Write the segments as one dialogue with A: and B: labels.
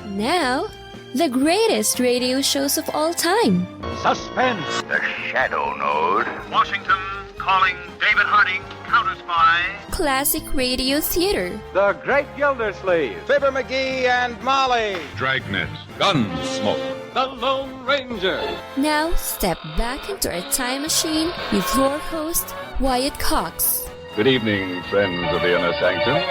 A: Now, the greatest radio shows of all time.
B: Suspense.
C: The Shadow Node.
D: Washington calling David Harding, counter-spy.
A: Classic radio theater.
B: The Great Gildersleeve.
E: Fibber McGee and Molly.
F: Dragnet. Gunsmoke.
B: The Lone Ranger.
A: Now, step back into our time machine with your host, Wyatt Cox.
F: Good evening, friends of the Inner Sanctum.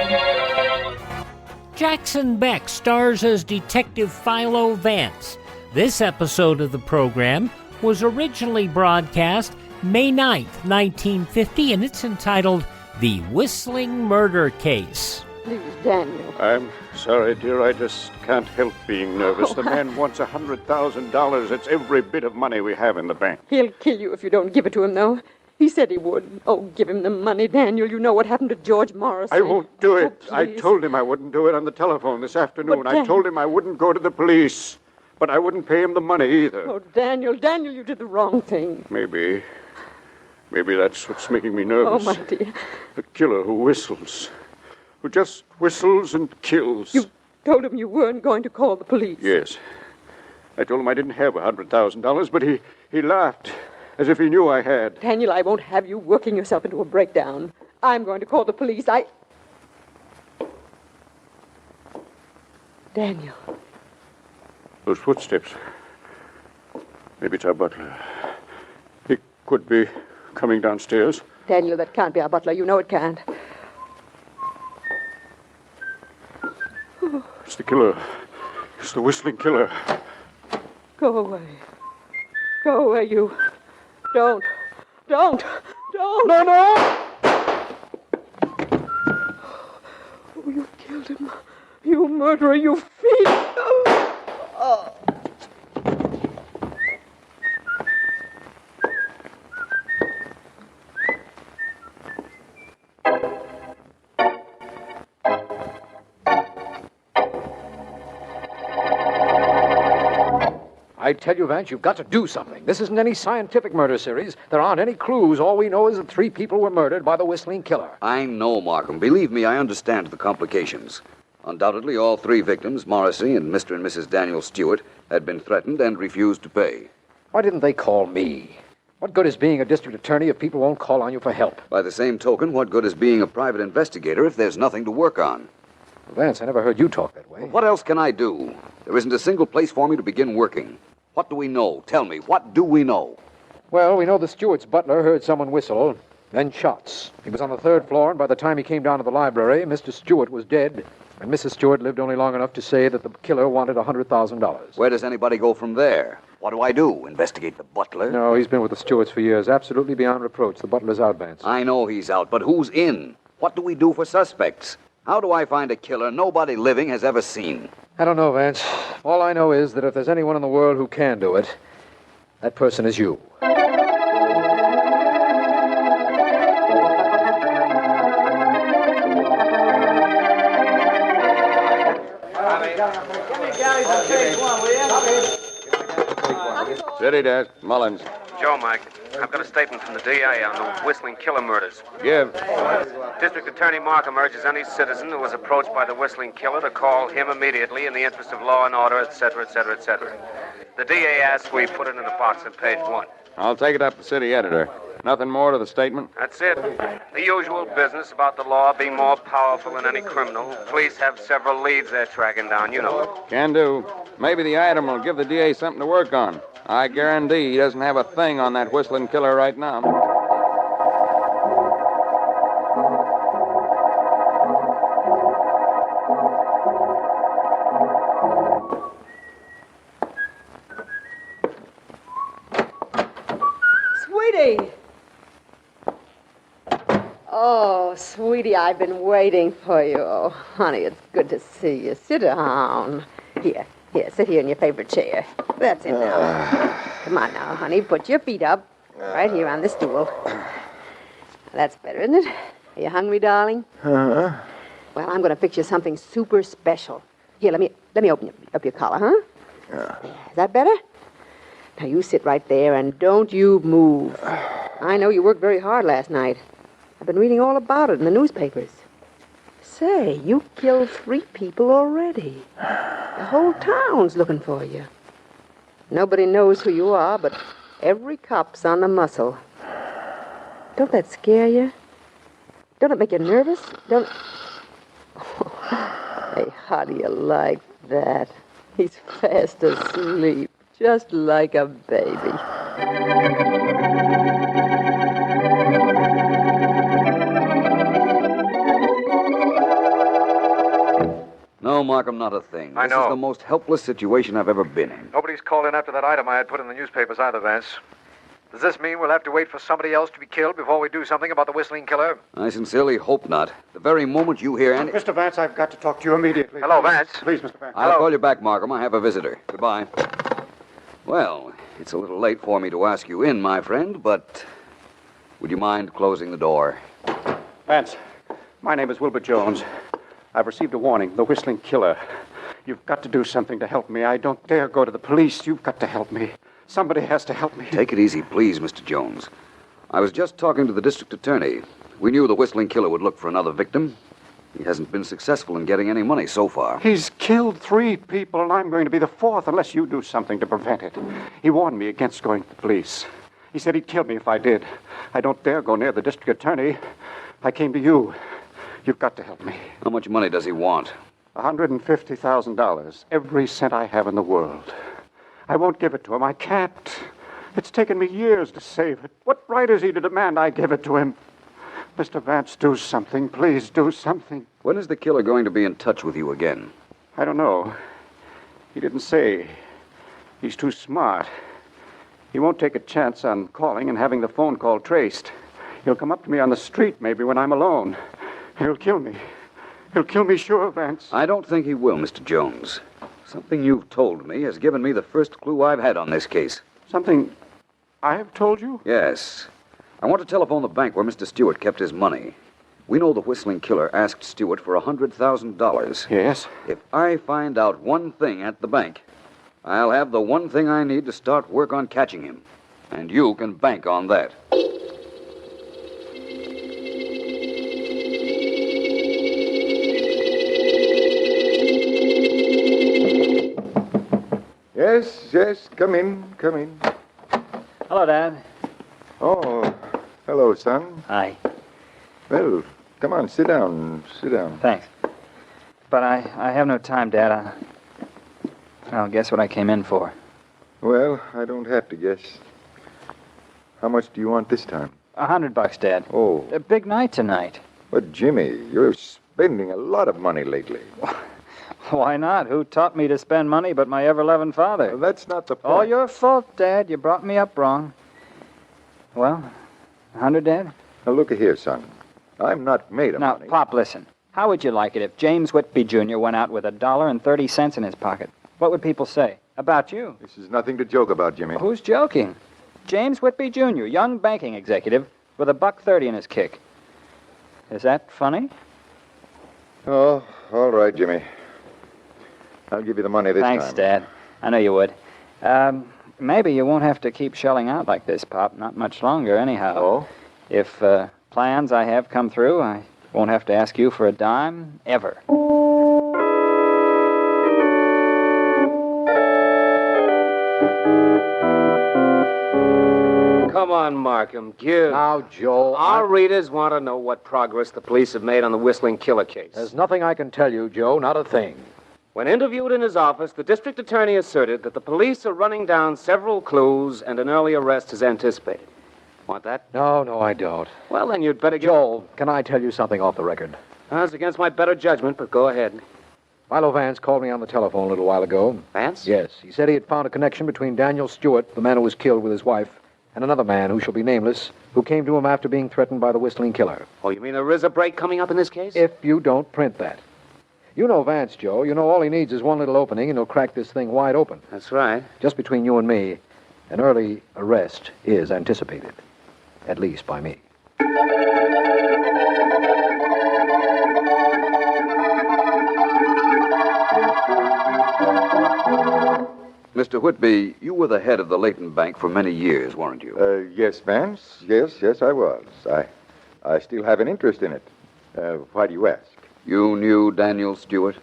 G: Jackson Beck stars as Detective Philo Vance. This episode of the program was originally broadcast May 9th, 1950, and it's entitled The Whistling Murder Case.
H: Please, Daniel.
I: I'm sorry, dear. I just can't help being nervous. The man wants $100,000. It's every bit of money we have in the bank.
H: He'll kill you if you don't give it to him, though. He said he would. Oh, give him the money, Daniel. You know what happened to George Morrison.
I: I won't do it.
H: Oh,
I: I told him I wouldn't do it on the telephone this afternoon.
H: But
I: I told him I wouldn't go to the police. But I wouldn't pay him the money either.
H: Oh, Daniel, you did the wrong thing.
I: Maybe that's what's making me nervous.
H: Oh, my dear.
I: A killer who whistles. Who just whistles and kills.
H: You told him you weren't going to call the police.
I: Yes. I told him I didn't have $100,000, but he laughed. As if he knew I had.
H: Daniel, I won't have you working yourself into a breakdown. I'm going to call the police. Daniel.
I: Those footsteps. Maybe it's our butler. He could be coming downstairs.
H: Daniel, that can't be our butler. You know it can't.
I: It's the killer. It's the whistling killer.
H: Go away. Go away, you. Don't. No! Oh, you killed him. You murderer, you fiend. Oh.
E: I tell you, Vance, you've got to do something. This isn't any scientific murder series. There aren't any clues. All we know is that 3 people were murdered by the whistling killer.
C: I know, Markham. Believe me, I understand the complications. Undoubtedly, all 3 victims, Morrissey and Mr. and Mrs. Daniel Stewart, had been threatened and refused to pay.
E: Why didn't they call me? What good is being a district attorney if people won't call on you for help?
C: By the same token, what good is being a private investigator if there's nothing to work on?
E: Vance, I never heard you talk that way.
C: What else can I do? There isn't a single place for me to begin working. What do we know? Tell me, what do we know?
E: Well, we know the Stewart's butler heard someone whistle, then shots. He was on the 3rd floor, and by the time he came down to the library, Mr. Stewart was dead, and Mrs. Stewart lived only long enough to say that the killer wanted $100,000.
C: Where does anybody go from there? What do I do? Investigate the butler?
E: No, he's been with the Stewarts for years, absolutely beyond reproach. The butler's out, Vance.
C: I know he's out, but who's in? What do we do for suspects? How do I find a killer nobody living has ever seen?
E: I don't know, Vance. All I know is that if there's anyone in the world who can do it, that person is you.
I: City desk, Mullins.
J: Joe, Mike. I've got a statement from the DA on the whistling killer murders.
I: Give.
J: District Attorney Markham urges any citizen who was approached by the whistling killer to call him immediately in the interest of law and order, etc., etc., etc. The DA asks we put it in the box at page 1.
I: I'll take it up to the city editor. Nothing more to the statement?
J: That's it. The usual business about the law being more powerful than any criminal. Police have several leads they're tracking down, you know.
I: Can do. Maybe the item will give the DA something to work on. I guarantee he doesn't have a thing on that whistling killer right now.
H: Sweetie! Oh, sweetie, I've been waiting for you. Oh, honey, it's good to see you. Sit down. Here, sit here in your favorite chair. That's it now. Come on now, honey, put your feet up. Right here on this stool. That's better, isn't it? Are you hungry, darling?
I: Uh-huh.
H: Well, I'm going to fix you something super special. Here, let me open up your collar, huh?
I: Yeah.
H: Is that better? Now, you sit right there and don't you move. I know you worked very hard last night. I've been reading all about it in the newspapers. Say, you killed 3 people already. The whole town's looking for you. Nobody knows who you are, but every cop's on the muscle. Don't that scare you? Don't it make you nervous? Don't... Hey, how do you like that? He's fast asleep, just like a baby.
C: No, Markham, not a thing.
J: I
C: This
J: know.
C: is the most helpless situation I've ever been in.
E: Nobody's called in after that item I had put in the newspapers either, Vance. Does this mean we'll have to wait for somebody else to be killed before we do something about the whistling killer?
C: I sincerely hope not. The very moment you hear any...
I: Mr. Vance, I've got to talk to you immediately.
E: Hello, Vance.
I: Please, Mr. Vance.
C: I'll call you back, Markham. I have a visitor. Goodbye. Well, it's a little late for me to ask you in, my friend, but would you mind closing the door?
I: Vance, my name is Wilbur Jones. I've received a warning. The whistling killer. You've got to do something to help me. I don't dare go to the police. You've got to help me. Somebody has to help me.
C: Take it easy, please, Mr. Jones. I was just talking to the district attorney. We knew the whistling killer would look for another victim. He hasn't been successful in getting any money so far.
I: He's killed 3 people, and I'm going to be the 4th unless you do something to prevent it. He warned me against going to the police. He said he'd kill me if I did. I don't dare go near the district attorney. I came to you. You've got to help me.
C: How much money does he want?
I: $150,000. Every cent I have in the world. I won't give it to him. I can't. It's taken me years to save it. What right is he to demand I give it to him? Mr. Vance, do something. Please do something.
C: When is the killer going to be in touch with you again?
I: I don't know. He didn't say. He's too smart. He won't take a chance on calling and having the phone call traced. He'll come up to me on the street, maybe, when I'm alone. He'll kill me. He'll kill me, sure, Vance.
C: I don't think he will, Mr. Jones. Something you've told me has given me the first clue I've had on this case.
I: Something I have told you?
C: Yes. I want to telephone the bank where Mr. Stewart kept his money. We know the whistling killer asked Stewart for $100,000.
I: Yes.
C: If I find out one thing at the bank, I'll have the one thing I need to start work on catching him. And you can bank on that.
K: Yes, come in.
L: Hello, Dad.
K: Oh, hello, son.
L: Hi.
K: Well, come on, sit down.
L: Thanks. But I have no time, Dad. I'll guess what I came in for.
K: Well, I don't have to guess. How much do you want this time?
L: $100, Dad.
K: Oh.
L: A big night tonight.
K: But, Jimmy, you're spending a lot of money lately.
L: Why not? Who taught me to spend money but my ever-loving father?
K: Well, that's not the point.
L: All your fault, Dad. You brought me up wrong. Well, 100, Dad?
K: Now, look here, son. I'm not made of money.
L: Now, Pop, listen. How would you like it if James Whitby Jr. went out with $1.30 in his pocket? What would people say about you?
K: This is nothing to joke about, Jimmy.
L: Who's joking? James Whitby Jr., young banking executive with $1.30 in his kick. Is that funny?
K: Oh, all right, Jimmy. I'll give you the money this time.
L: Thanks, Dad. I know you would. Maybe you won't have to keep shelling out like this, Pop. Not much longer, anyhow.
K: Oh?
L: If plans I have come through, I won't have to ask you for a dime, ever.
J: Come on, Markham, give.
E: Now, Joe,
J: Our readers want to know what progress the police have made on the whistling killer case.
E: there's nothing I can tell you, Joe, not a thing.
J: When interviewed in his office, the district attorney asserted that the police are running down several clues and an early arrest is anticipated. Want that?
E: No, I don't.
J: Well, then you'd better get...
E: Joel, can I tell you something off the record?
J: That's against my better judgment, but go ahead.
E: Philo Vance called me on the telephone a little while ago.
J: Vance?
E: Yes. He said he had found a connection between Daniel Stewart, the man who was killed with his wife, and another man who shall be nameless, who came to him after being threatened by the whistling killer.
J: Oh, you mean there is a break coming up in this case?
E: If you don't print that. You know Vance, Joe. You know all he needs is one little opening, and he'll crack this thing wide open.
J: That's right.
E: Just between you and me, an early arrest is anticipated. At least by me.
C: Mr. Whitby, you were the head of the Leighton Bank for many years, weren't you?
K: Yes, Vance. Yes, I was. I still have an interest in it. Why do you ask?
C: You knew Daniel Stewart?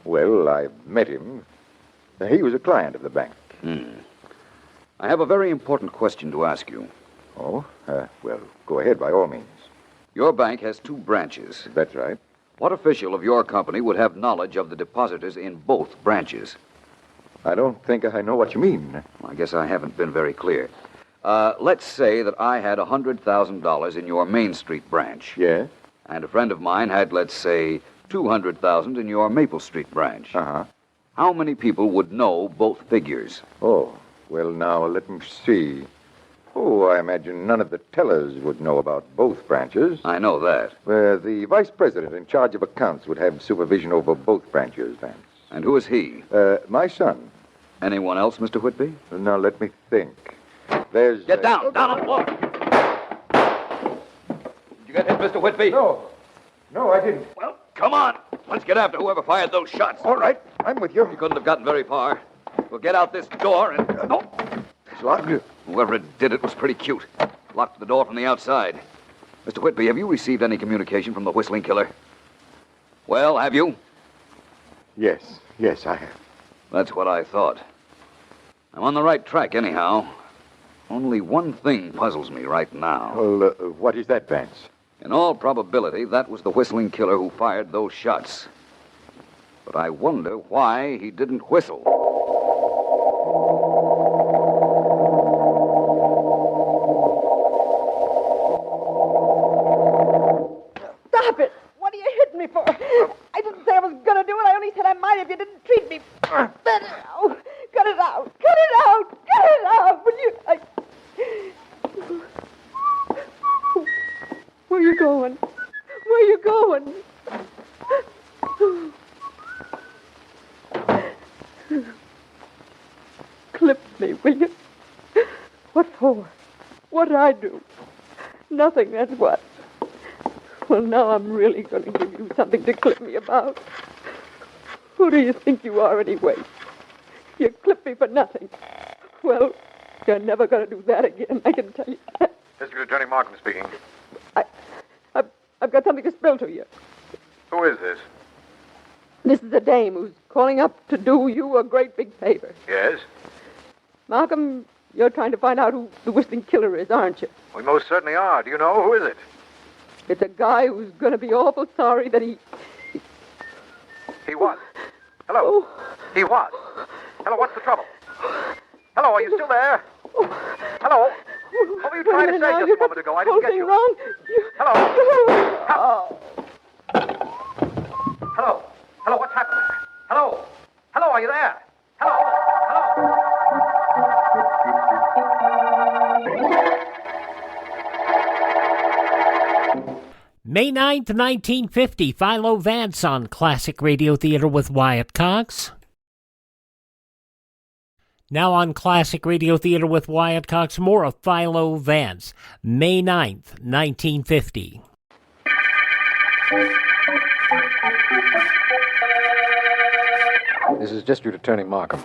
K: Well, I met him. He was a client of the bank.
C: I have a very important question to ask you.
K: Oh? Well, go ahead, by all means.
C: Your bank has 2 branches.
K: That's right.
C: What official of your company would have knowledge of the depositors in both branches?
K: I don't think I know what you mean.
C: I guess I haven't been very clear. Let's say that I had $100,000 in your Main Street branch.
K: Yes?
C: And a friend of mine had, let's say, $200,000 in your Maple Street branch.
K: Uh-huh.
C: How many people would know both figures?
K: Oh, well, now, let me see. Oh, I imagine none of the tellers would know about both branches.
C: I know that.
K: The vice president in charge of accounts would have supervision over both branches, Vance.
C: And who is he?
K: My son.
C: Anyone else, Mr. Whitby?
K: Now, let me think. There's...
C: Get down! Down on the floor! Did you get hit, Mr. Whitby?
K: No, I didn't.
C: Well, come on. Let's get after whoever fired those shots.
K: All right, I'm with you.
C: You couldn't have gotten very far. We'll get out this door and... No!
K: It's locked.
C: Whoever did it was pretty cute. Locked the door from the outside. Mr. Whitby, have you received any communication from the Whistling Killer? Well, have you?
K: Yes, I have.
C: That's what I thought. I'm on the right track, anyhow. Only one thing puzzles me right now.
K: Well, what is that, Vance?
C: In all probability, that was the Whistling Killer who fired those shots. But I wonder why he didn't whistle.
H: Stop it! What are you hitting me for? I didn't say I was going to do it. I only said I might if you didn't treat me. Cut it out! Cut it out! Cut it out! Cut it out! Will you... Where are you going? Where are you going? Clip me, will you? What for? What'd I do? Nothing, that's what. Well, now I'm really going to give you something to clip me about. Who do you think you are, anyway? You clipped me for nothing. Well, you're never going to do that again, I can tell you that.
K: District Attorney Markham speaking.
H: I've got something to spill to you.
K: Who is this?
H: This is a dame who's calling up to do you a great big favor.
K: Yes?
H: Malcolm, you're trying to find out who the Whistling Killer is, aren't you?
K: We most certainly are. Do you know? Who is it?
H: It's a guy who's going to be awful sorry that he...
K: He what? Hello?
H: Oh.
K: He what? Hello, what's the trouble? Hello, are you still there? Hello? What were you trying to say just a moment ago? I didn't get you.
H: Wrong.
K: Hello?
H: Oh.
K: Hello? Hello, what's happened there? Hello? Hello, are you there? Hello?
G: May 9th, 1950, Philo Vance on Classic Radio Theater with Wyatt Cox. Now on Classic Radio Theater with Wyatt Cox, more of Philo Vance, May 9th, 1950.
E: This is District Attorney Markham.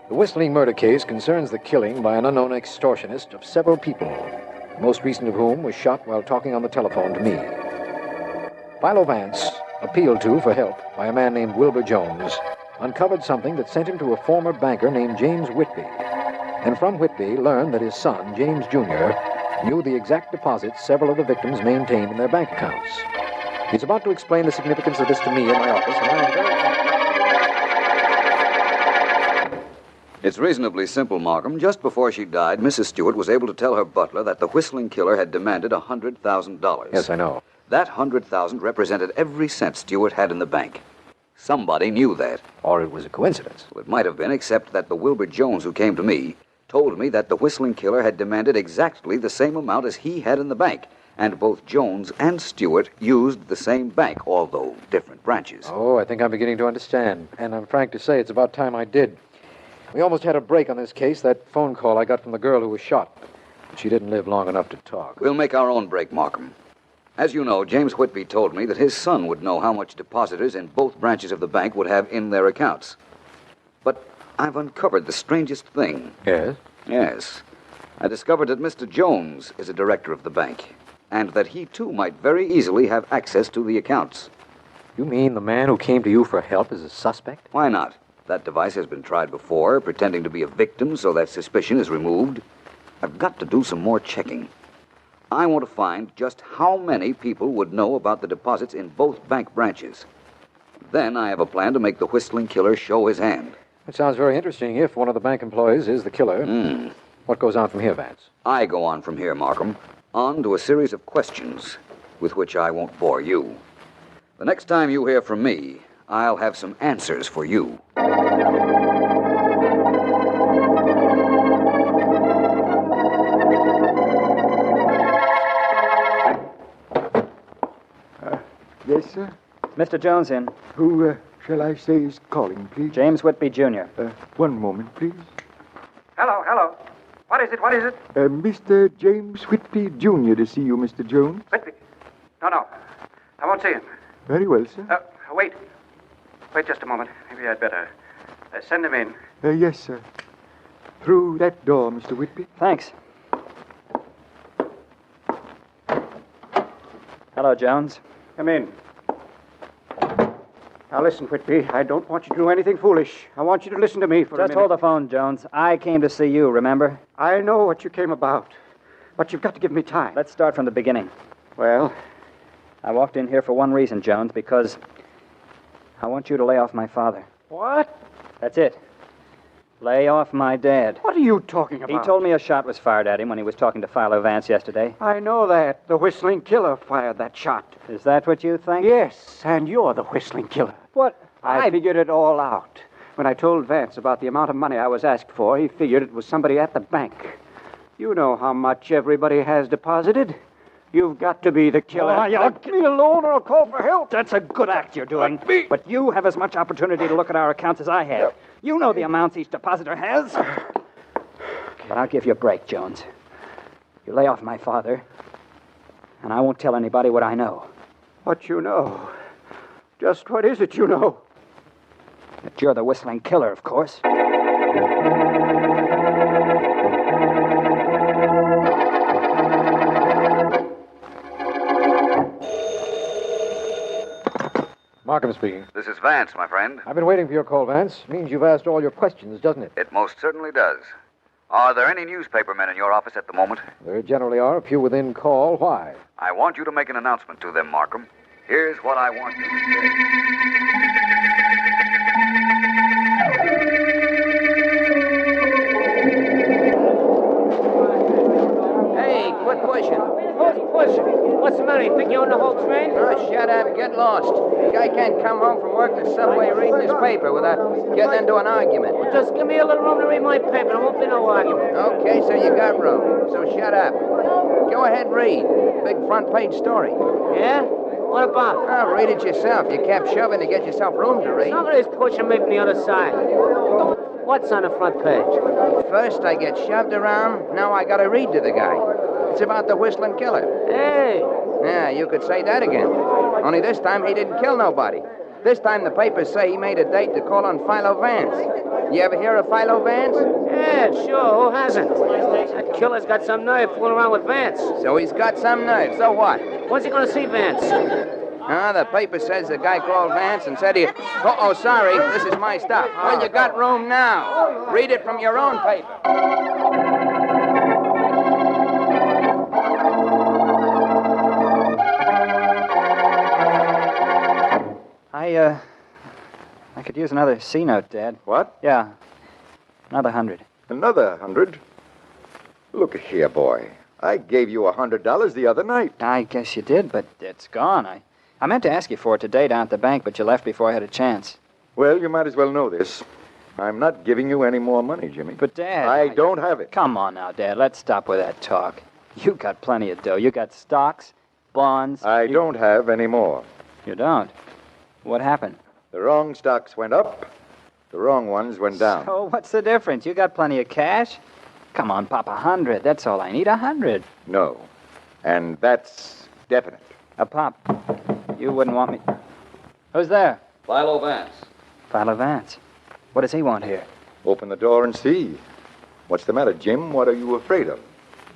E: The Whistling murder case concerns the killing by an unknown extortionist of several people, the most recent of whom was shot while talking on the telephone to me. Philo Vance, appealed to for help by a man named Wilbur Jones, uncovered something that sent him to a former banker named James Whitby, and from Whitby learned that his son, James Jr., knew the exact deposits several of the victims maintained in their bank accounts. He's about to explain the significance of this to me in my office, and I am very...
C: It's reasonably simple, Markham. Just before she died, Mrs. Stewart was able to tell her butler that the Whistling Killer had demanded $100,000.
E: Yes, I know.
C: That $100,000 represented every cent Stewart had in the bank. Somebody knew that.
E: Or it was a coincidence.
C: Well, it might have been, except that the Wilbur Jones who came to me told me that the Whistling Killer had demanded exactly the same amount as he had in the bank. And both Jones and Stewart used the same bank, although different branches.
E: Oh, I think I'm beginning to understand. And I'm frank to say it's about time I did. We almost had a break on this case, that phone call I got from the girl who was shot. But she didn't live long enough to talk.
C: We'll make our own break, Markham. As you know, James Whitby told me that his son would know how much depositors in both branches of the bank would have in their accounts. But I've uncovered the strangest thing.
E: Yes?
C: Yes. I discovered that Mr. Jones is a director of the bank, and that he, too, might very easily have access to the accounts.
E: You mean the man who came to you for help is a suspect?
C: Why not? That device has been tried before, pretending to be a victim so that suspicion is removed. I've got to do some more checking. I want to find just how many people would know about the deposits in both bank branches. Then I have a plan to make the Whistling Killer show his hand.
E: It sounds very interesting if one of the bank employees is the killer. What goes on from here, Vance?
C: I go on from here, Markham, on to a series of questions with which I won't bore you. The next time you hear from me, I'll have some answers for you.
I: Yes, sir?
L: Mr. Jones in.
I: Who shall I say is calling, please?
L: James Whitby, Jr.
I: One moment, please.
K: Hello. What is it?
I: Mr. James Whitby, Jr. to see you, Mr. Jones.
K: Whitby? No. I won't see him.
I: Very well, sir.
K: Wait. Wait just a moment. Maybe I'd better send him in.
I: Yes, sir. Through that door, Mr. Whitby.
L: Thanks. Hello, Jones.
I: Come in. Now, listen, Whitby. I don't want you to do anything foolish. I want you to listen to me for a minute.
L: Just hold the phone, Jones. I came to see you, remember?
I: I know what you came about, but you've got to give me time.
L: Let's start from the beginning.
I: Well?
L: I walked in here for one reason, Jones, because I want you to lay off my father.
I: What?
L: That's it. Lay off my dad.
I: What are you talking about?
L: He told me a shot was fired at him when he was talking to Philo Vance yesterday.
I: I know that. The Whistling Killer fired that shot.
L: Is that what you think?
I: Yes, and you're the Whistling Killer.
L: What?
I: I figured it all out. When I told Vance about the amount of money I was asked for, he figured it was somebody at the bank. You know how much everybody has deposited. You've got to be the killer.
L: Let me alone or I'll call for help. That's a good act you're doing. But you have as much opportunity to look at our accounts as I have. You know the amounts each depositor has. But I'll give you a break, Jones. You lay off my father, and I won't tell anybody what I know.
I: What you know? Just what is it you know?
L: That you're the Whistling Killer, of course.
E: Markham speaking.
C: This is Vance, my friend.
E: I've been waiting for your call, Vance. Means you've asked all your questions, doesn't it?
C: It most certainly does. Are there any newspaper men in your office at the moment?
E: There generally are. A few within call. Why?
C: I want you to make an announcement to them, Markham. Here's what I want you to say.
M: Hey, quit pushing.
N: Who's pushing? What's the matter? You think you own the whole train?
M: Oh, shut up. Get lost. The guy can't come home from work in the subway reading his paper without getting into an argument.
N: Well, just give me a little room to read my paper. There won't be no argument.
M: Okay, so you got room. So shut up. Go ahead, read. Big front page story.
N: Yeah? What about?
M: Oh, read it yourself. You kept shoving to get yourself room to read.
N: Somebody's pushing me from the other side. What's on the front page?
M: First I get shoved around, now I gotta read to the guy. It's about the Whistling Killer.
N: Hey!
M: Yeah, you could say that again. Only this time he didn't kill nobody. This time the papers say he made a date to call on Philo Vance. You ever hear of Philo Vance?
N: Yeah, sure. Who hasn't? That killer's got some nerve fooling around with Vance.
M: So he's got some nerve. So what?
N: When's he gonna see Vance?
M: The paper says the guy called Vance and said he... Oh, sorry. This is my stuff. Well, you got room now. Read it from your own paper.
L: I could use another C note, Dad.
O: What?
L: Yeah. Another 100.
O: Another 100? Look here, boy. I gave you $100 the other night.
L: I guess you did, but it's gone. I meant to ask you for it today down at the bank, but you left before I had a chance.
O: Well, you might as well know this. I'm not giving you any more money, Jimmy.
L: But, Dad...
O: I don't have it.
L: Come on now, Dad. Let's stop with that talk. You got plenty of dough. You got stocks, bonds...
O: I don't have any more.
L: You don't? What happened?
O: The wrong stocks went up. The wrong ones went down.
L: So what's the difference? You got plenty of cash? Come on, Pop, 100. That's all I need, 100.
O: No. And that's definite.
L: Pop, you wouldn't want me... Who's there?
C: Philo Vance.
L: Philo Vance. What does he want here?
O: Open the door and see. What's the matter, Jim? What are you afraid of?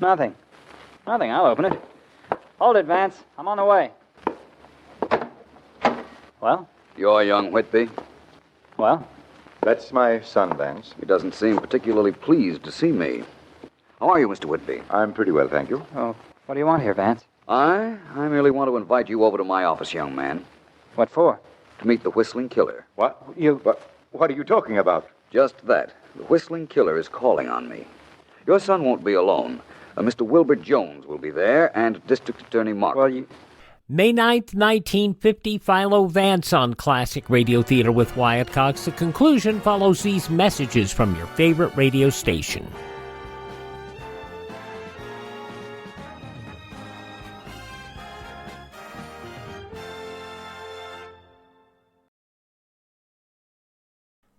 L: Nothing. Nothing. I'll open it. Hold it, Vance. I'm on the way. Well?
C: You're young Whitby?
L: Well?
O: That's my son, Vance.
C: He doesn't seem particularly pleased to see me. How are you, Mr. Whitby?
O: I'm pretty well, thank you.
L: Oh, what do you want here, Vance?
C: I merely want to invite you over to my office, young man.
L: What for?
C: To meet the Whistling Killer.
O: What? What are you talking about?
C: Just that. The Whistling Killer is calling on me. Your son won't be alone. Mr. Wilbur Jones will be there, and District Attorney Mark.
L: Well,
G: May 9th, 1950, Philo Vance on Classic Radio Theater with Wyatt Cox. The conclusion follows these messages from your favorite radio station.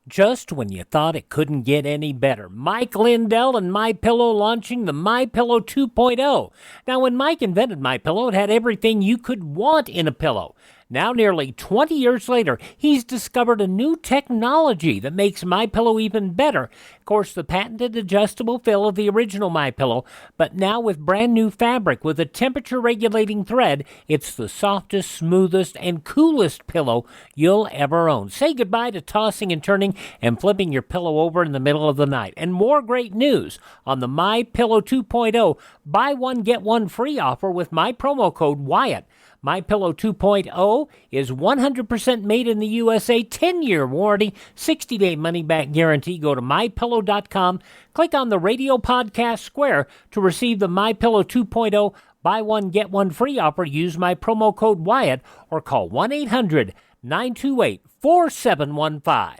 G: Just when you thought it couldn't get any better, Mike Lindell and MyPillow launching the MyPillow 2.0. Now, when Mike invented MyPillow, it had everything you could want in a pillow. Now, nearly 20 years later, he's discovered a new technology that makes MyPillow even better. Of course, the patented adjustable fill of the original MyPillow, but now with brand new fabric with a temperature-regulating thread, it's the softest, smoothest, and coolest pillow you'll ever own. Say goodbye to tossing and turning and flipping your pillow over in the middle of the night. And more great news on the MyPillow 2.0 buy one, get one free offer with my promo code Wyatt. MyPillow 2.0 is 100% made in the USA, 10-year warranty, 60-day money-back guarantee. Go to MyPillow.com, click on the radio podcast square to receive the MyPillow 2.0 buy one, get one free offer. Use my promo code Wyatt or call 1-800-928-4715.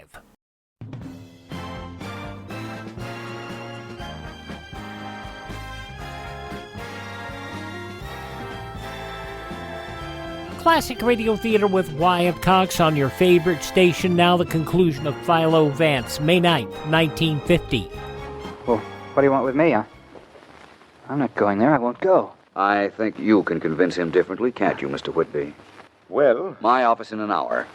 G: Classic Radio Theater with Wyatt Cox on your favorite station. Now the conclusion of Philo Vance, May 9th, 1950.
L: Well, what do you want with me, huh? I'm not going there. I won't go.
C: I think you can convince him differently, can't you, Mr. Whitby?
O: Well...
C: My office in an hour.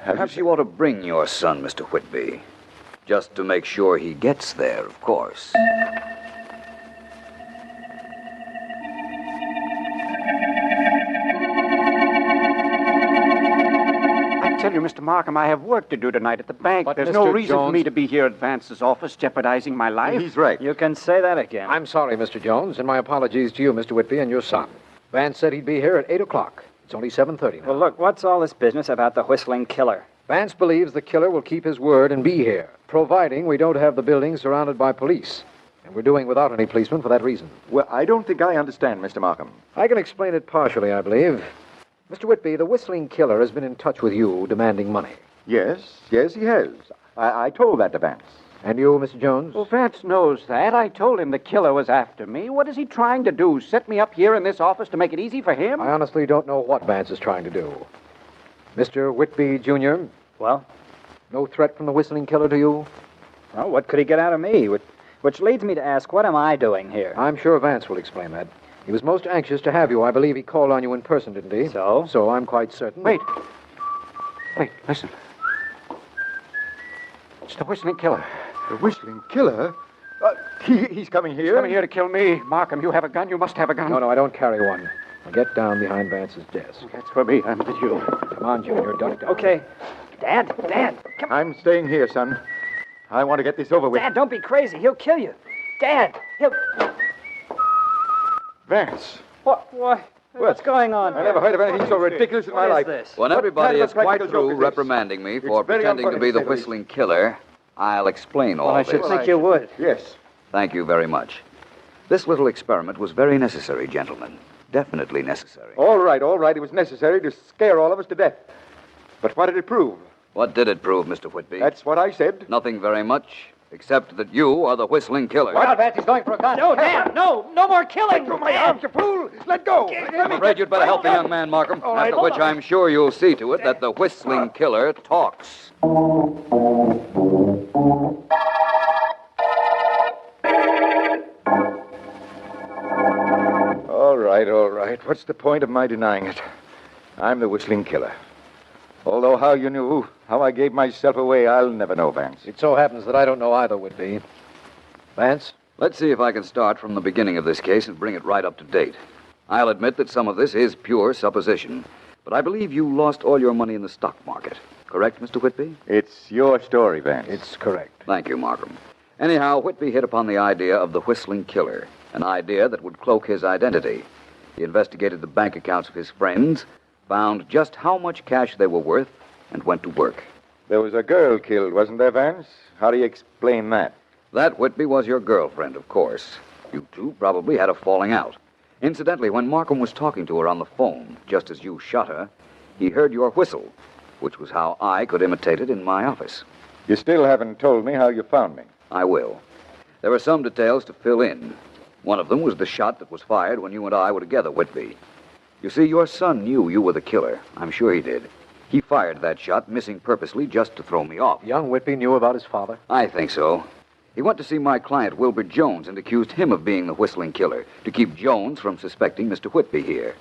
C: Perhaps you ought to bring your son, Mr. Whitby. Just to make sure he gets there, of course.
I: I tell you, Mr. Markham, I have work to do tonight at the bank.
E: But
I: There's no
E: Mr.
I: reason for
E: Jones-
I: me to be here at Vance's office jeopardizing my life.
O: He's right.
L: You can say that again.
E: I'm sorry, Mr. Jones, and my apologies to you, Mr. Whitby, and your son. Vance said he'd be here at 8 o'clock. It's only 7:30 now.
L: Well, look, what's all this business about the Whistling Killer?
E: Vance believes the killer will keep his word and be here, providing we don't have the building surrounded by police. And we're doing without any policemen for that reason.
O: Well, I don't think I understand, Mr. Markham.
E: I can explain it partially, I believe. Mr. Whitby, the Whistling Killer has been in touch with you demanding money.
O: Yes, he has. I told that to Vance.
E: And you, Mr. Jones?
I: Well, Vance knows that. I told him the killer was after me. What is he trying to do? Set me up here in this office to make it easy for him?
E: I honestly don't know what Vance is trying to do. Mr. Whitby, Jr.?
L: Well?
E: No threat from the Whistling Killer to you?
L: Well, what could he get out of me? Which leads me to ask, what am I doing here?
E: I'm sure Vance will explain that. He was most anxious to have you. I believe he called on you in person, didn't he?
L: So?
E: So I'm quite certain.
I: Wait, listen. It's the Whistling Killer.
O: The Whistling Killer? He's coming here?
I: He's coming here to kill me. Markham, you have a gun. You must have a gun.
E: No, I don't carry one. Now get down behind Vance's desk.
I: That's for me. I'm with you.
E: Come on, Junior. Duck down.
L: Okay. Dad, come on.
O: I'm staying here, son. I want to get this over with.
L: Dad, don't be crazy. He'll kill you. Dad, he'll...
O: Vance.
L: What's going on?
O: I never heard of anything so ridiculous in my life.
L: What is this?
C: When
O: What
C: everybody
O: kind of
C: is
O: a
C: quite
O: practical joke
C: through
O: is this?
C: reprimanding me for
O: It's very
C: pretending to
O: unfunny,
C: be the
O: to say the least.
C: Whistling Killer, I'll explain all
L: Well, I
C: this.
L: should think you would.
O: Yes.
C: Thank you very much. This little experiment was very necessary, gentlemen. Definitely necessary.
O: All right. It was necessary to scare all of us to death. But what did it prove?
C: What did it prove, Mr. Whitby?
O: That's what I said.
C: Nothing very much, except that you are the Whistling Killer.
E: What? Vance, he's going for a gun.
L: No, Dad, no more killing.
O: Let go my arms, you fool! Let go!
C: I'm afraid you'd better help the young man, Markham. After which I'm sure you'll see to it that the Whistling Killer talks.
O: All right. What's the point of my denying it? I'm the Whistling Killer. Although how you knew, how I gave myself away, I'll never know, Vance.
E: It so happens that I don't know either, Whitby. Vance?
C: Let's see if I can start from the beginning of this case and bring it right up to date. I'll admit that some of this is pure supposition, But I believe you lost all your money in the stock market. Correct, Mr. Whitby?
O: It's your story, Vance.
E: It's correct.
C: Thank you, Markham. Anyhow, Whitby hit upon the idea of the Whistling Killer, an idea that would cloak his identity. He investigated the bank accounts of his friends, found just how much cash they were worth, and went to work.
O: There was a girl killed, wasn't there, Vance? How do you explain that?
C: That, Whitby, was your girlfriend, of course. You two probably had a falling out. Incidentally, when Markham was talking to her on the phone, just as you shot her, he heard your whistle, which was how I could imitate it in my office.
O: You still haven't told me how you found me.
C: I will. There are some details to fill in. One of them was the shot that was fired when you and I were together, Whitby. You see, your son knew you were the killer. I'm sure he did. He fired that shot, missing purposely, just to throw me off.
E: Young Whitby knew about his father?
C: I think so. He went to see my client, Wilbur Jones, and accused him of being the Whistling Killer, to keep Jones from suspecting Mr. Whitby here.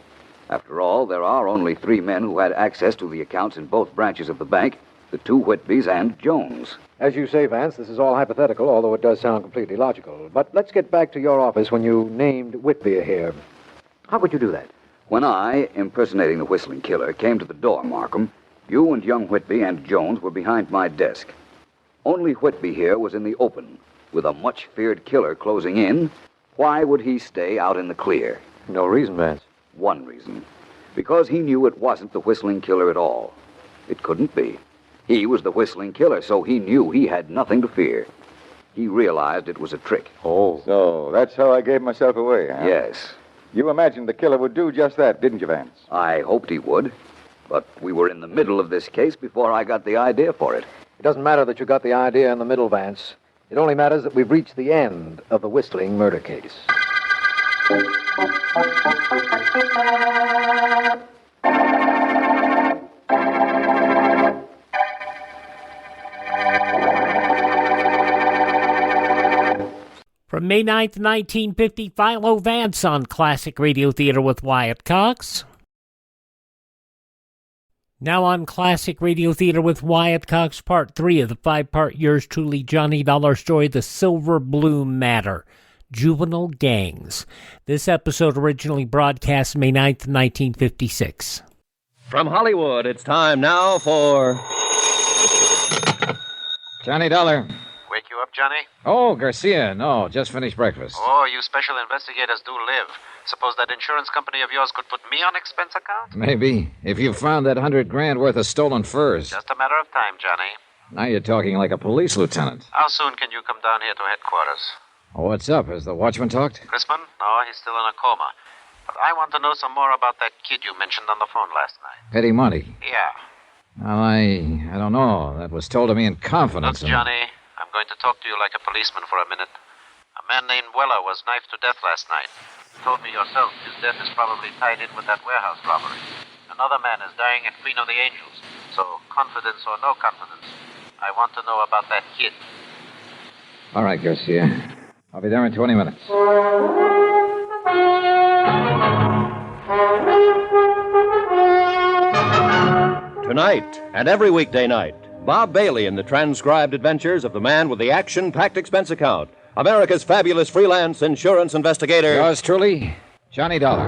C: After all, there are only 3 men who had access to the accounts in both branches of the bank, the 2 Whitbys and Jones.
E: As you say, Vance, this is all hypothetical, although it does sound completely logical. But let's get back to your office when you named Whitby here. How could you do that?
C: When I, impersonating the Whistling Killer, came to the door, Markham, you and young Whitby and Jones were behind my desk. Only Whitby here was in the open, with a much-feared killer closing in. Why would he stay out in the clear?
E: No reason, Vance.
C: One reason. Because he knew it wasn't the Whistling Killer at all. It couldn't be. He was the Whistling Killer, so he knew he had nothing to fear. He realized it was a trick.
O: Oh. So that's how I gave myself away, huh?
C: Yes.
O: You imagined the killer would do just that, didn't you, Vance?
C: I hoped he would. But we were in the middle of this case before I got the idea for it.
E: It doesn't matter that you got the idea in the middle, Vance. It only matters that we've reached the end of the Whistling murder case.
G: From May 9th, 1950, Philo Vance on Classic Radio Theater with Wyatt Cox. Now on Classic Radio Theater with Wyatt Cox, Part 3 of the 5-part yours truly Johnny Dollar story, The Silver Blue Matter, Juvenile Gangs. This episode originally broadcast May 9th, 1956.
P: From Hollywood, it's time now for...
Q: Johnny Dollar.
J: Wake you up, Johnny?
Q: Oh, Garcia. No, just finished breakfast.
J: Oh, you special investigators do live. Suppose that insurance company of yours could put me on expense account?
Q: Maybe. If you found that $100,000 worth of stolen furs.
J: Just a matter of time, Johnny.
Q: Now you're talking like a police lieutenant.
J: How soon can you come down here to headquarters?
Q: Oh, what's up? Has the watchman talked?
J: Crispin? No, he's still in a coma. But I want to know some more about that kid you mentioned on the phone last night.
Q: Eddie Monty.
J: Yeah.
Q: Well, I don't know. That was told to me in confidence.
J: Look, Johnny, I'm going to talk to you like a policeman for a minute. A man named Weller was knifed to death last night. You told me yourself his death is probably tied in with that warehouse robbery. Another man is dying at Queen of the Angels. So, confidence or no confidence, I want to know about that kid.
Q: All right, Garcia. I'll be there in 20 minutes.
P: Tonight and every weekday night, Bob Bailey in the transcribed adventures of the man with the action-packed expense account, America's fabulous freelance insurance investigator.
Q: Yours truly, Johnny Dollar.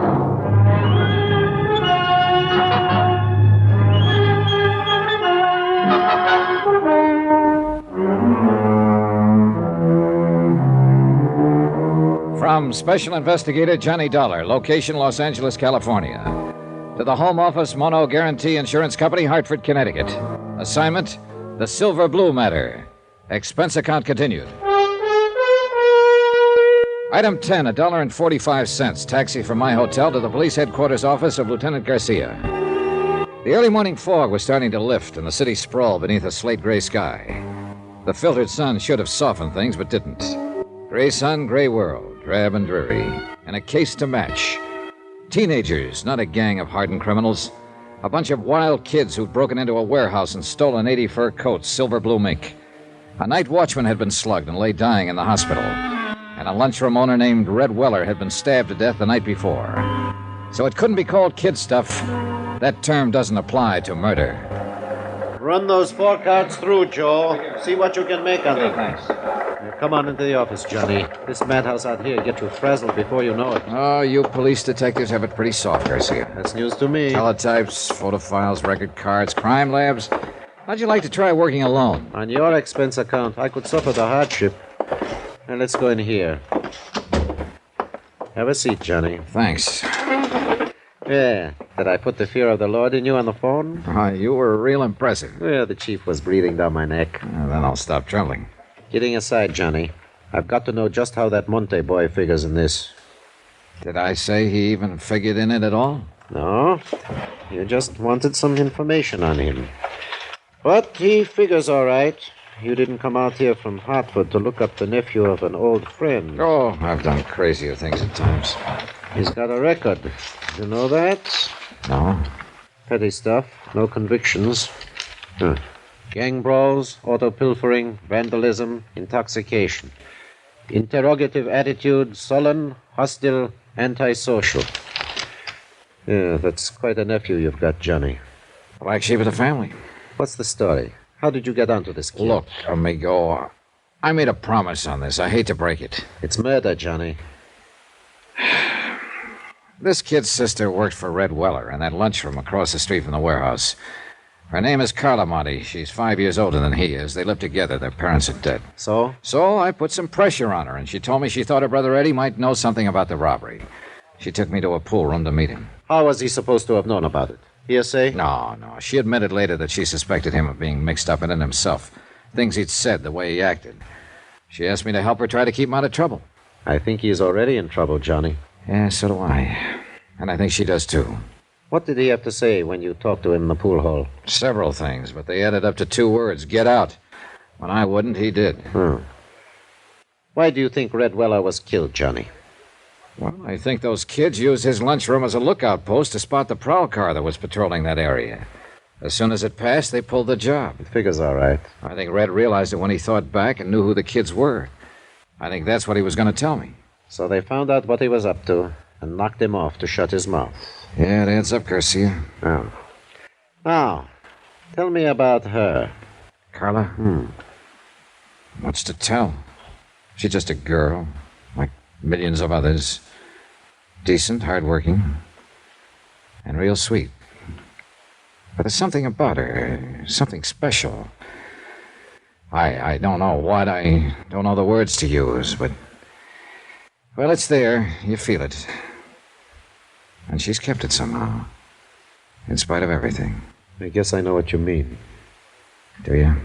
Q: From Special Investigator Johnny Dollar, location Los Angeles, California. To the Home Office Mono Guarantee Insurance Company, Hartford, Connecticut. Assignment, The Silver Blue Matter. Expense account continued. Item 10, $1.45. Taxi from my hotel to the police headquarters office of Lieutenant Garcia. The early morning fog was starting to lift, and the city sprawled beneath a slate-gray sky. The filtered sun should have softened things, but didn't. Gray sun, gray world, drab and dreary, and a case to match. Teenagers, not a gang of hardened criminals. A bunch of wild kids who'd broken into a warehouse and stolen 80 fur coats, silver blue mink. A night watchman had been slugged and lay dying in the hospital. And a lunchroom owner named Red Weller had been stabbed to death the night before. So it couldn't be called kid stuff. That term doesn't apply to murder.
R: Run those 4 cards through, Joe. See what you can make of them.
Q: Thanks.
J: Come on into the office, Johnny. This madhouse out here get you frazzled before you know it.
Q: Oh, you police detectives have it pretty soft, Garcia.
J: That's news to me.
Q: Teletypes, photo files, record cards, crime labs. How'd you like to try working alone?
J: On your expense account, I could suffer the hardship. Now, let's go in here. Have a seat, Johnny.
Q: Thanks.
J: Yeah. Did I put the fear of the Lord in you on the phone?
Q: You were real impressive.
J: Well, the chief was breathing down my neck.
Q: Then I'll stop trembling.
J: Kidding aside, Johnny, I've got to know just how that Monte boy figures in this.
Q: Did I say he even figured in it at all?
J: No. You just wanted some information on him. But he figures all right. You didn't come out here from Hartford to look up the nephew of an old friend.
Q: Oh, I've done crazier things at times.
J: He's got a record. You know that?
Q: No.
J: Petty stuff. No convictions. Gang brawls, auto pilfering, vandalism, intoxication. Interrogative attitude, sullen, hostile, antisocial. Yeah, that's quite a nephew you've got, Johnny.
Q: Black sheep of the family.
J: What's the story? How did you get onto this kid?
Q: Look, amigo, I made a promise on this. I hate to break it.
J: It's murder, Johnny.
Q: This kid's sister worked for Red Weller in that lunchroom across the street from the warehouse. Her name is Carla Monty. She's 5 years older than he is. They live together. Their parents are dead.
J: So?
Q: So I put some pressure on her, and she told me she thought her brother Eddie might know something about the robbery. She took me to a pool room to meet him.
J: How was he supposed to have known about it? Hearsay?
Q: No. She admitted later that she suspected him of being mixed up in it himself. Things he'd said, the way he acted. She asked me to help her try to keep him out of trouble.
J: I think he's already in trouble, Johnny.
Q: Yeah, so do I. And I think she does, too.
J: What did he have to say when you talked to him in the pool hall?
Q: Several things, but they added up to 2 words. Get out. When I wouldn't, he did.
J: Why do you think Red Weller was killed, Johnny?
Q: Well, I think those kids used his lunchroom as a lookout post to spot the prowl car that was patrolling that area. As soon as it passed, they pulled the job.
J: It figures all right.
Q: I think Red realized it when he thought back and knew who the kids were. I think that's what he was going to tell me.
J: So they found out what he was up to and knocked him off to shut his mouth.
Q: Yeah, it adds up, Garcia.
J: Oh. Now, tell me about her.
Q: Carla? What's to tell? She's just a girl, like millions of others. Decent, hardworking, and real sweet. But there's something about her, something special. I don't know what, I don't know the words to use, but... Well, it's there. You feel it. And she's kept it somehow, in spite of everything.
J: I guess I know what you mean.
Q: Do you?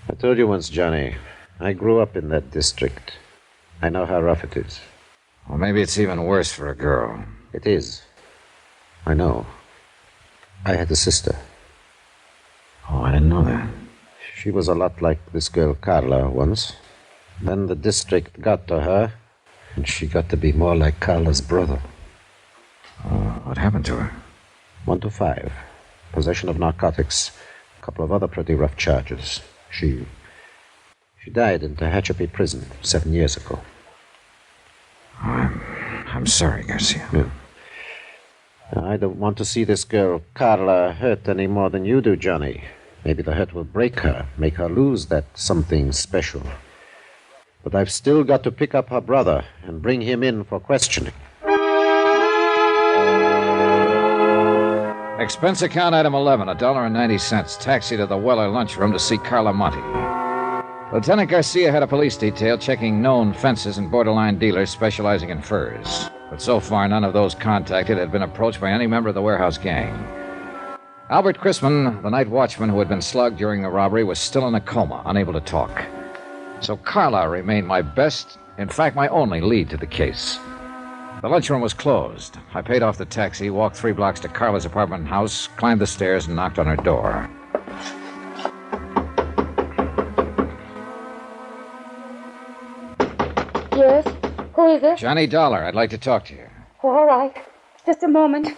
J: I told you once, Johnny, I grew up in that district. I know how rough it is.
Q: Well, maybe it's even worse for a girl.
J: It is. I know. I had a sister.
Q: Oh, I didn't know that.
J: She was a lot like this girl Carla once. Then the district got to her, and she got to be more like Carla's brother.
Q: What happened to her?
J: 1 to 5. Possession of narcotics. A couple of other pretty rough charges. She died in Tehachapi prison 7 years ago.
Q: I'm sorry, Garcia.
J: Yeah. I don't want to see this girl Carla hurt any more than you do, Johnny. Maybe the hurt will break her, make her lose that something special. But I've still got to pick up her brother and bring him in for questioning.
Q: Expense account item 11, $1.90. Taxi to the Weller lunchroom to see Carla Monty. Lieutenant Garcia had a police detail checking known fences and borderline dealers specializing in furs. But so far, none of those contacted had been approached by any member of the warehouse gang. Albert Chrisman, the night watchman who had been slugged during the robbery, was still in a coma, unable to talk. So Carla remained my best, in fact, my only lead to the case. The lunchroom was closed. I paid off the taxi, walked 3 blocks to Carla's apartment and house, climbed the stairs, and knocked on her door.
R: Yes? Who is it?
Q: Johnny Dollar. I'd like to talk to you.
R: Oh, all right. Just a moment.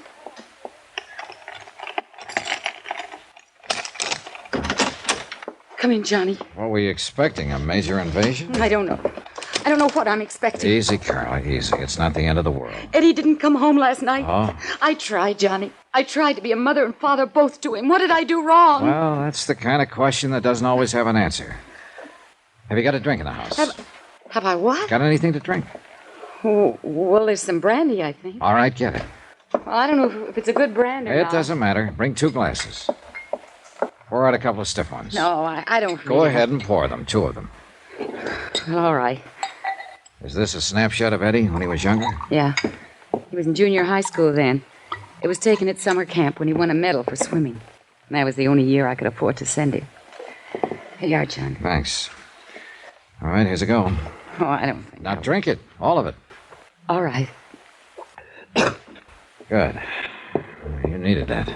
R: Come in, Johnny.
Q: What were you expecting? A major invasion?
R: I don't know. I don't know what I'm expecting.
Q: Easy, Carla, easy. It's not the end of the world.
R: Eddie didn't come home last night.
Q: Oh?
R: I tried, Johnny. I tried to be a mother and father both to him. What did I do wrong?
Q: Well, that's the kind of question that doesn't always have an answer. Have you got a drink in the house?
R: Have I what?
Q: Got anything to drink?
R: Oh, well, there's some brandy, I think.
Q: All right, get it.
R: Well, I don't know if it's a good brand or
Q: It
R: not.
Q: doesn't matter. Bring 2 glasses. Pour out a couple of stiff ones.
R: No, I don't.
Q: Go ahead and pour them, 2 of them.
R: All right.
Q: Is this a snapshot of Eddie when he was younger?
R: Yeah. He was in junior high school then. It was taken at summer camp when he won a medal for swimming. And that was the only year I could afford to send him. Here you are, John.
Q: Thanks. All right, here's a go.
R: Oh, I don't think.
Q: Now drink it, all of it.
R: All right.
Q: Good. You needed that.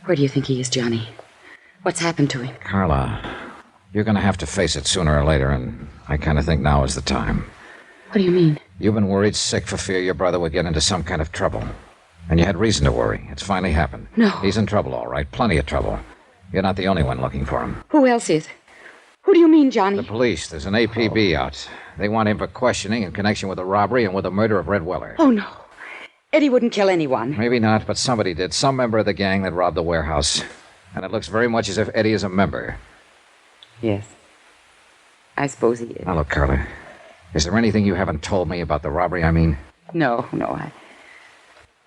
R: Where do you think he is, Johnny? What's happened to him?
Q: Carla, you're going to have to face it sooner or later, and I kind of think now is the time.
R: What do you mean?
Q: You've been worried sick for fear your brother would get into some kind of trouble. And you had reason to worry. It's finally happened.
R: No.
Q: He's in trouble, all right. Plenty of trouble. You're not the only one looking for him.
R: Who else is? Who do you mean, Johnny?
Q: The police. There's an APB out. They want him for questioning in connection with the robbery and with the murder of Red Weller.
R: Oh, no. Eddie wouldn't kill anyone.
Q: Maybe not, but somebody did. Some member of the gang that robbed the warehouse. And it looks very much as if Eddie is a member.
R: Yes. I suppose he is.
Q: Now, look, Carla. Is there anything you haven't told me about the robbery, I mean?
R: No.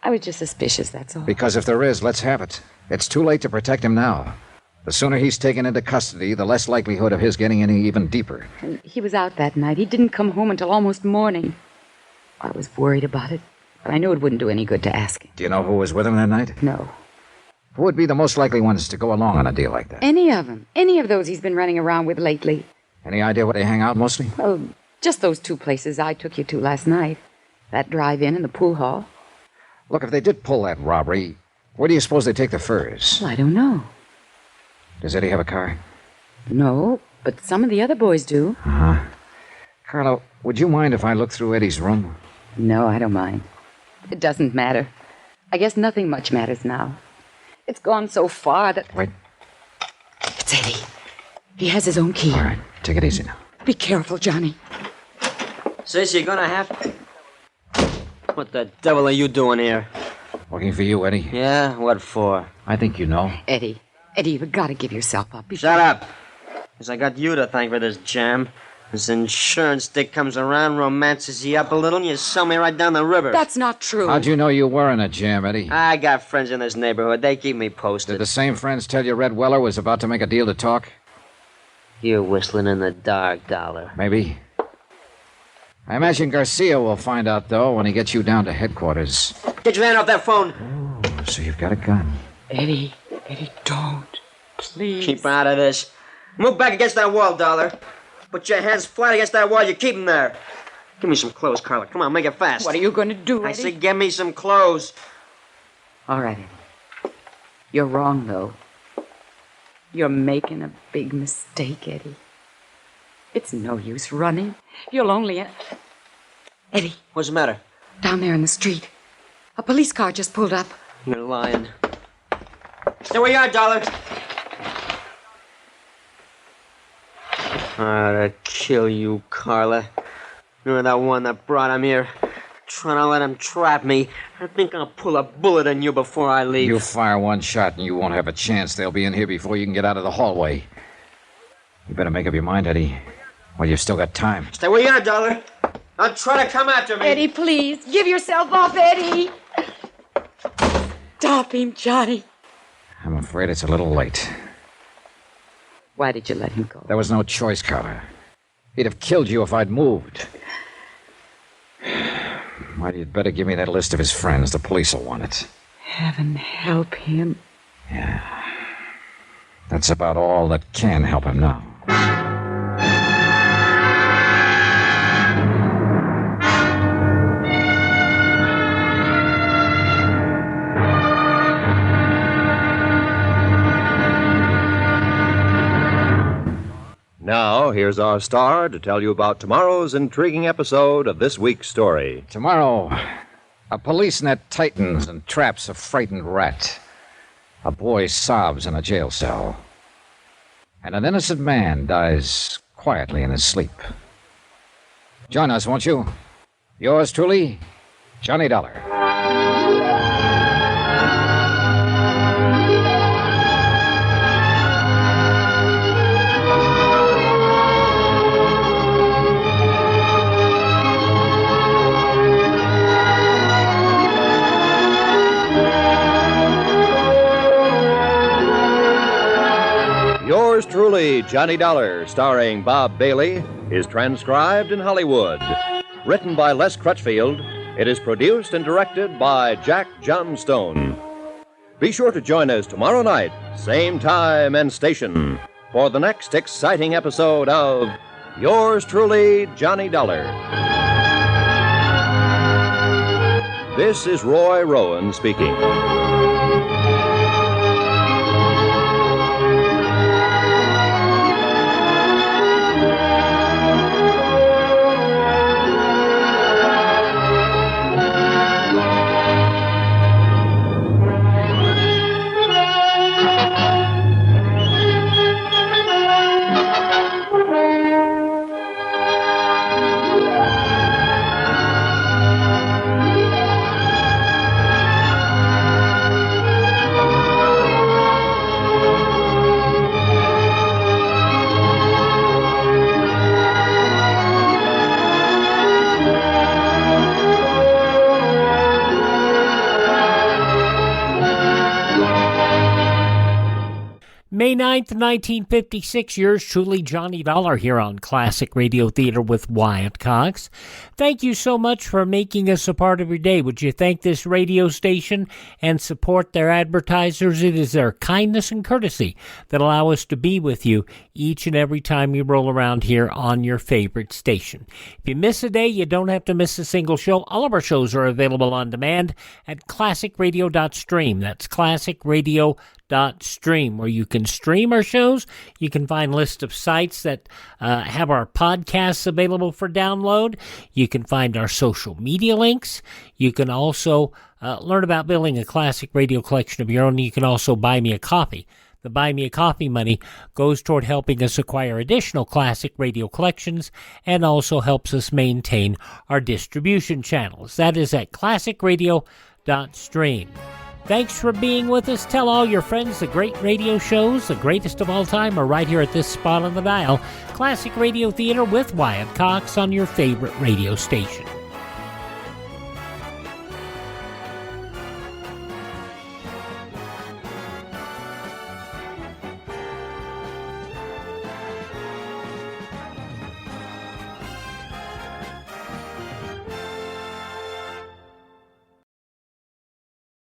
R: I was just suspicious, that's all.
Q: Because if there is, let's have it. It's too late to protect him now. The sooner he's taken into custody, the less likelihood of his getting any even deeper.
R: And he was out that night. He didn't come home until almost morning. I was worried about it, but I knew it wouldn't do any good to ask him.
Q: Do you know who was with him that night?
R: No.
Q: Who would be the most likely ones to go along on a deal like that?
R: Any of them. Any of those he's been running around with lately.
Q: Any idea where they hang out mostly?
R: Well, just those 2 places I took you to last night. That drive-in and the pool hall.
Q: Look, if they did pull that robbery, where do you suppose they take the furs?
R: Well, I don't know.
Q: Does Eddie have a car?
R: No, but some of the other boys do.
Q: Uh-huh. Carlo, would you mind if I look through Eddie's room?
R: No, I don't mind. It doesn't matter. I guess nothing much matters now. It's gone so far that...
Q: Wait.
R: It's Eddie. He has his own key.
Q: All right, take it easy now.
R: Be careful, Johnny.
N: Sis, you're gonna have... What the devil are you doing here?
Q: Looking for you, Eddie.
N: Yeah? What for?
Q: I think you know.
R: Eddie, you've got to give yourself up.
N: Shut up. Because I got you to thank for this jam. This insurance dick comes around, romances you up a little, and you sell me right down the river.
R: That's not true.
Q: How'd you know you were in a jam, Eddie?
N: I got friends in this neighborhood. They keep me posted.
Q: Did the same friends tell you Red Weller was about to make a deal to talk?
N: You're whistling in the dark, Dollar.
Q: Maybe. I imagine Garcia will find out, though, when he gets you down to headquarters.
N: Get your hand off that phone.
Q: Oh, so you've got a gun.
R: Eddie, don't. Please.
N: Keep out of this. Move back against that wall, Dollar. Put your hands flat against that wall. You keep them there. Give me some clothes, Carla. Come on, make it fast.
R: What are you going to do, Eddie?
N: I said give me some clothes.
R: All right, Eddie. You're wrong, though. You're making a big mistake, Eddie. It's no use running. You'll only... Eddie.
N: What's the matter?
R: Down there in the street. A police car just pulled up.
N: You're lying. Stay where you are, Dollar. I'd kill you, Carla. You're that one that brought him here. Trying to let him trap me. I think I'll pull a bullet in you before I leave.
Q: You fire one shot and you won't have a chance. They'll be in here before you can get out of the hallway. You better make up your mind, Eddie. Well, you've still got time.
N: Stay where you are, Dollar. Don't try to come after me.
R: Eddie, please. Give yourself up, Eddie. Stop him, Johnny.
Q: I'm afraid it's a little late.
R: Why did you let him go?
Q: There was no choice, Carter. He'd have killed you if I'd moved. Well, you'd better give me that list of his friends. The police will want it.
R: Heaven help him.
Q: Yeah. That's about all that can help him now.
P: Now, here's our star to tell you about tomorrow's intriguing episode of this week's story.
Q: Tomorrow, a police net tightens and traps a frightened rat. A boy sobs in a jail cell. And an innocent man dies quietly in his sleep. Join us, won't you? Yours truly, Johnny Dollar.
P: Johnny Dollar, starring Bob Bailey, is transcribed in Hollywood. Written by Les Crutchfield, it is produced and directed by Jack Johnstone. Be sure to join us tomorrow night, same time and station, for the next exciting episode of Yours Truly, Johnny Dollar. This is Roy Rowan speaking.
G: May 9th, 1956, yours truly, Johnny Dollar, here on Classic Radio Theater with Wyatt Cox. Thank you so much for making us a part of your day. Would you thank this radio station and support their advertisers? It is their kindness and courtesy that allow us to be with you each and every time we roll around here on your favorite station. If you miss a day, you don't have to miss a single show. All of our shows are available on demand at classicradio.stream. That's classicradio.stream, where you can stream our shows. You can find lists of sites that have our podcasts available for download. You can find our social media links. You can also learn about building a classic radio collection of your own. You can also buy me a coffee. The Buy Me a Coffee money goes toward helping us acquire additional classic radio collections and also helps us maintain our distribution channels. That is at classicradio.stream. Thanks for being with us. Tell all your friends the great radio shows, the greatest of all time, are right here at this spot on the dial. Classic Radio Theater with Wyatt Cox on your favorite radio station.